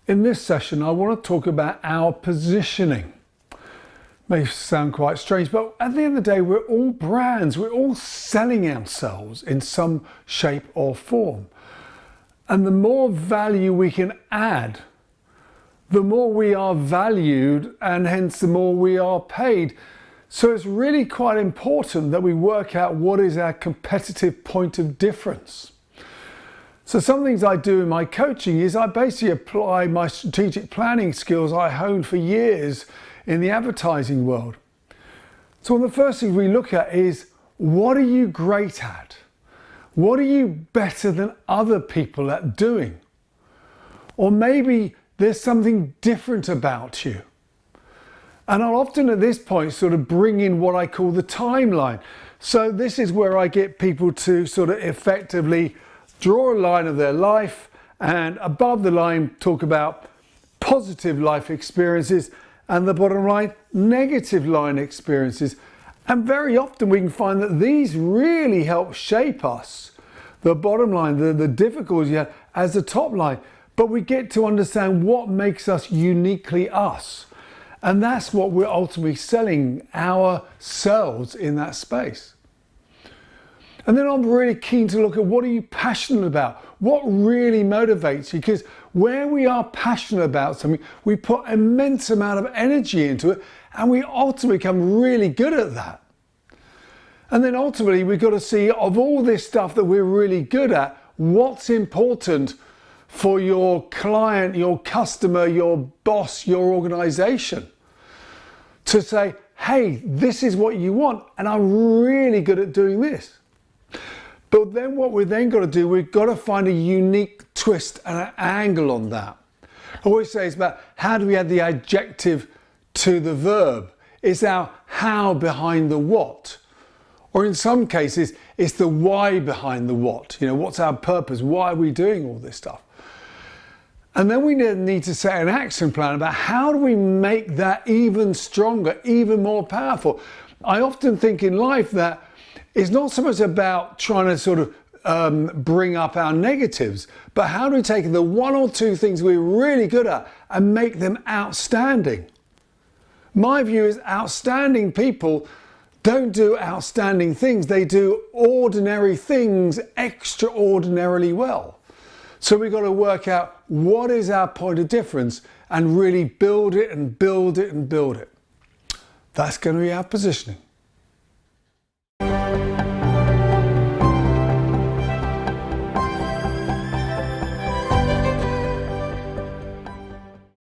In this session, I want to talk about our positioning. May sound quite strange, but at the end of the day, we're all brands. We're all selling ourselves in some shape or form. And the more value we can add, the more we are valued, and hence the more we are paid. So it's really quite important that we work out what is our competitive point of difference. So some things I do in my coaching is I basically apply my strategic planning skills I honed for years in the advertising world. So one of the first things we look at is, what are you great at? What are you better than other people at doing? Or maybe there's something different about you. And I'll often at this point sort of bring in what I call the timeline. So this is where I get people to sort of effectively draw a line of their life, and above the line talk about positive life experiences, and the bottom line, negative line experiences. And very often we can find that these really help shape us. The bottom line, the difficulties you have, as the top line, but we get to understand what makes us uniquely us. And that's what we're ultimately selling ourselves in that space. And then I'm really keen to look at, what are you passionate about? What really motivates you? Because where we are passionate about something, we put immense amount of energy into it, and we ultimately become really good at that. And then ultimately we've got to see, of all this stuff that we're really good at, what's important for your client, your customer, your boss, your organization, to say, hey, this is what you want, and I'm really good at doing this. But then what we've then got to do, we've got to find a unique twist and an angle on that. I always say it's about, how do we add the adjective to the verb? It's our how behind the what. Or in some cases, it's the why behind the what. You know, what's our purpose? Why are we doing all this stuff? And then we need to set an action plan about, how do we make that even stronger, even more powerful? I often think in life that it's not so much about trying to sort of bring up our negatives, but how do we take the one or two things we're really good at and make them outstanding? My view is, outstanding people don't do outstanding things. They do ordinary things extraordinarily well. So we've got to work out, what is our point of difference, and really build it and build it and build it. That's going to be our positioning.